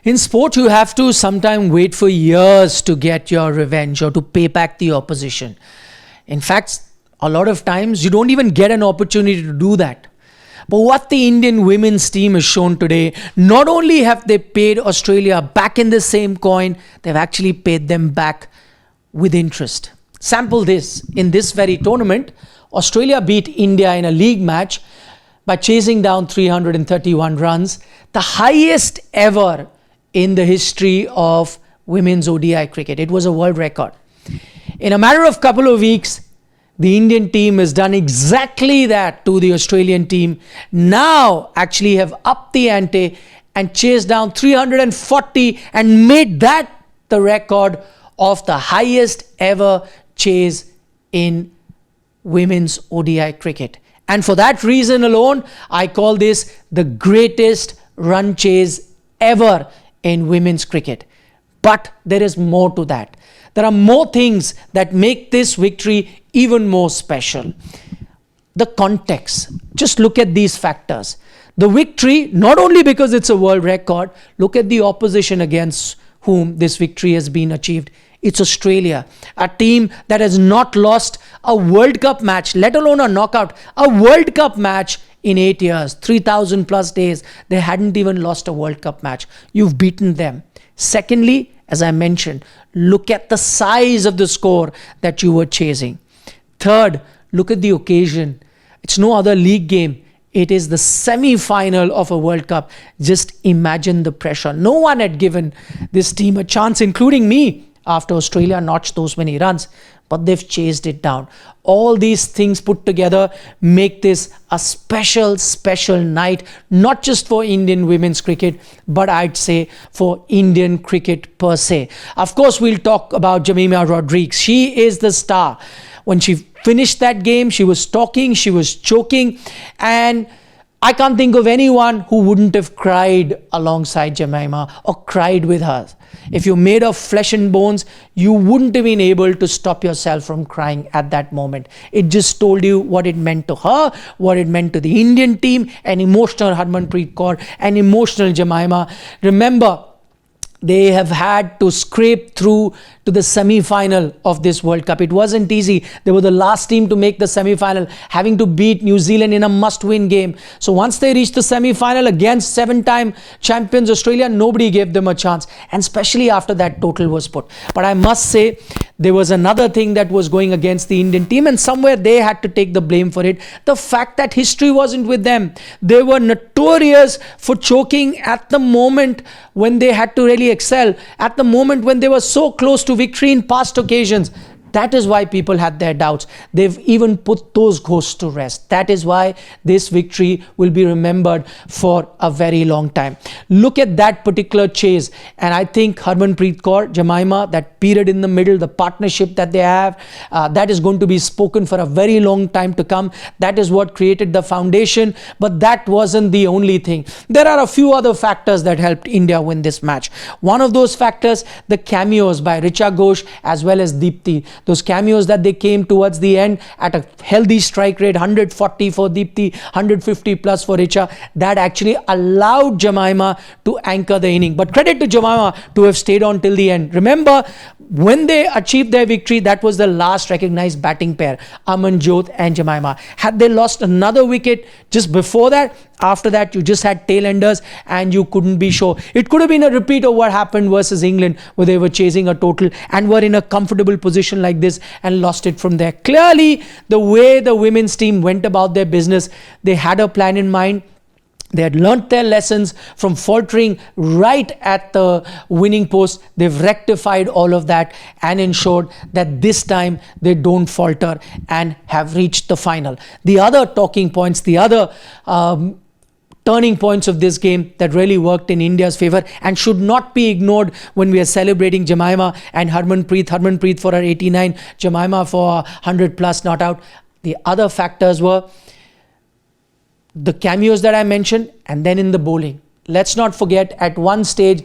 In sport, you have to sometimes wait for years to get your revenge or to pay back the opposition. In fact, a lot of times you don't even get an opportunity to do that. But what the Indian women's team has shown today, not only have they paid Australia back in the same coin, they've actually paid them back with interest. Sample this. In this very tournament, Australia beat India in a league match by chasing down 331 runs, the highest ever in the history of women's ODI cricket. It was a world record. In a matter of couple of weeks, the Indian team has done exactly that to the Australian team. Now actually have upped the ante and chased down 340 and made that the record of the highest ever chase in women's ODI cricket. And for that reason alone, I call this the greatest run chase ever in women's cricket. But there is more to that. There are more things that make this victory even more special. The context. Just look at these factors. The victory, not only because it's a world record, look at the opposition against whom this victory has been achieved. It's Australia, a team that has not lost a World Cup match, let alone a knockout, a World Cup match in 8 years, 3,000 plus days. They hadn't even lost a World Cup match. You've beaten them. Secondly, as I mentioned, look at the size of the score that you were chasing. Third, look at the occasion. It's no other league game. It is the semi-final of a World Cup. Just imagine the pressure. No one had given this team a chance, including me, after Australia notched those many runs, but they've chased it down. All these things put together make this a special, special night, not just for Indian women's cricket, but I'd say for Indian cricket per se. Of course, we'll talk about Jemimah Rodrigues. She is the star. When she finished that game, she was talking, she was choking, and I can't think of anyone who wouldn't have cried alongside Jemimah or cried with her. If you're made of flesh and bones, you wouldn't have been able to stop yourself from crying at that moment. It just told you what it meant to her, what it meant to the Indian team, an emotional Harmanpreet Kaur, an emotional Jemimah. Remember, they have had to scrape through to the semi-final of this World Cup. It wasn't easy. They were the last team to make the semi-final, having to beat New Zealand in a must-win game. So once they reached the semi-final against seven-time champions Australia, nobody gave them a chance. And especially after that total was put. But I must say, there was another thing that was going against the Indian team, and somewhere they had to take the blame for it. The fact that history wasn't with them. They were notorious for choking at the moment when they had to really excel, at the moment when they were so close to victory in past occasions. That is why people had their doubts. They've even put those ghosts to rest. That is why this victory will be remembered for a very long time. Look at that particular chase. And I think Harmanpreet Kaur, Jemimah, that period in the middle, the partnership that they have, that is going to be spoken for a very long time to come. That is what created the foundation. But that wasn't the only thing. There are a few other factors that helped India win this match. One of those factors, the cameos by Richa Ghosh as well as Deepti. Those cameos that they came towards the end at a healthy strike rate, 140 for Deepti, 150 plus for Richa, that actually allowed Jemimah to anchor the inning. But credit to Jemimah to have stayed on till the end. Remember, when they achieved their victory, that was the last recognized batting pair, Amanjot and Jemimah. Had they lost another wicket just before that, after that you just had tail-enders and you couldn't be sure. It could have been a repeat of what happened versus England, where they were chasing a total and were in a comfortable position like this and lost it from there. Clearly, the way the women's team went about their business, they had a plan in mind. They had learnt their lessons from faltering right at the winning post. They've rectified all of that and ensured that this time they don't falter and have reached the final. The other talking points, the other turning points of this game that really worked in India's favour and should not be ignored when we are celebrating Jemimah and Harmanpreet for her 89, Jemimah for 100 plus not out. The other factors were the cameos that I mentioned, and then in the bowling. Let's not forget, at one stage,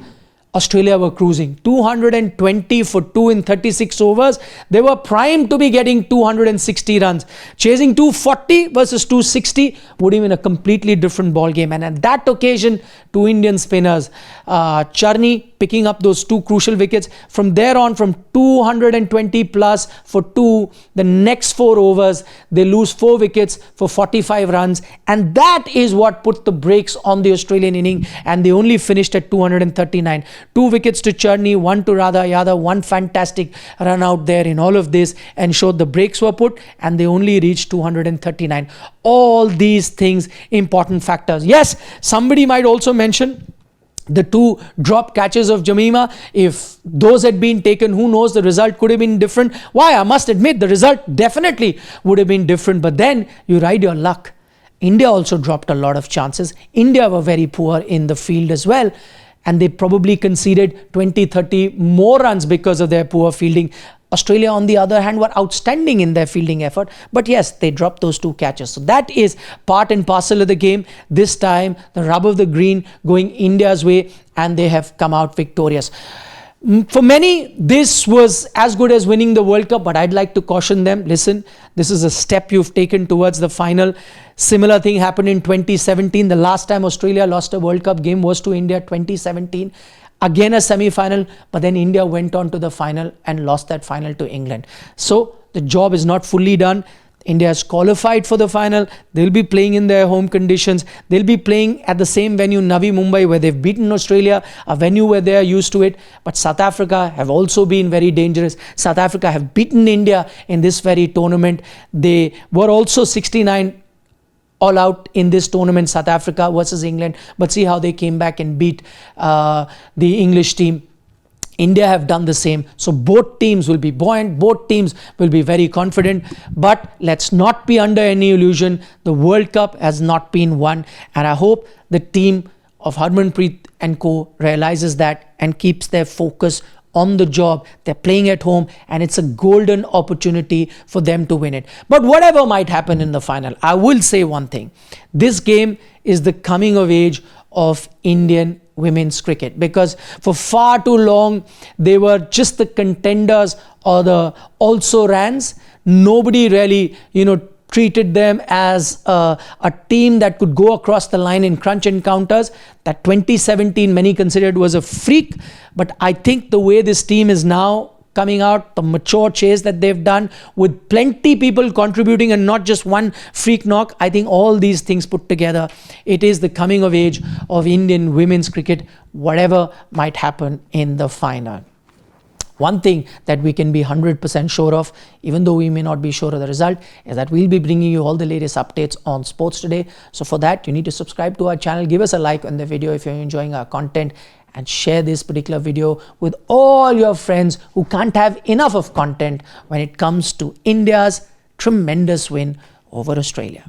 Australia were cruising. 220 for 2 in 36 overs. They were primed to be getting 260 runs. Chasing 240 versus 260 would have been a completely different ball game. And at that occasion, two Indian spinners, Charney picking up those two crucial wickets. From there on, from 220 plus for 2, the next 4 overs, they lose 4 wickets for 45 runs. And that is what put the brakes on the Australian inning. And they only finished at 239. 2 wickets to Charney, 1 to Radha Yadav, 1 fantastic run out there in all of this, ensured the brakes were put and they only reached 239. All these things, important factors. Yes, somebody might also mention the 2 drop catches of Jamima. If those had been taken, who knows, the result could have been different. Why? I must admit, the result definitely would have been different. But then you ride your luck. India also dropped a lot of chances. India were very poor in the field as well. And they probably conceded 20, 30 more runs because of their poor fielding. Australia, on the other hand, were outstanding in their fielding effort. But yes, they dropped those 2 catches. So that is part and parcel of the game. This time, the rub of the green going India's way, and they have come out victorious. For many, this was as good as winning the World Cup, but I'd like to caution them. Listen, this is a step you've taken towards the final. Similar thing happened in 2017. The last time Australia lost a World Cup game was to India, 2017. Again a semi-final, but then India went on to the final and lost that final to England. So the job is not fully done. India has qualified for the final. They'll be playing in their home conditions. They'll be playing at the same venue, Navi Mumbai, where they've beaten Australia, a venue where they are used to it. But South Africa have also been very dangerous. South Africa have beaten India in this very tournament. They were also 69 all out in this tournament, South Africa versus England. But see how they came back and beat the English team. India have done the same. So both teams will be buoyant. Both teams will be very confident. But let's not be under any illusion. The World Cup has not been won. And I hope the team of Harmanpreet and co realizes that and keeps their focus on the job. They're playing at home and it's a golden opportunity for them to win it. But whatever might happen in the final, I will say one thing. This game is the coming of age of Indian women's cricket, because for far too long they were just the contenders or the also-rans. Nobody really, treated them as a team that could go across the line in crunch encounters. That 2017 many considered was a freak, but I think the way this team is now coming out, the mature chase that they've done with plenty people contributing and not just one freak knock, I think all these things put together, it is the coming of age of Indian women's cricket, whatever might happen in the final. One thing that we can be 100% sure of, even though we may not be sure of the result, is that we'll be bringing you all the latest updates on Sports Today. So for that, you need to subscribe to our channel, give us a like on the video if you're enjoying our content, and share this particular video with all your friends who can't have enough of content when it comes to India's tremendous win over Australia.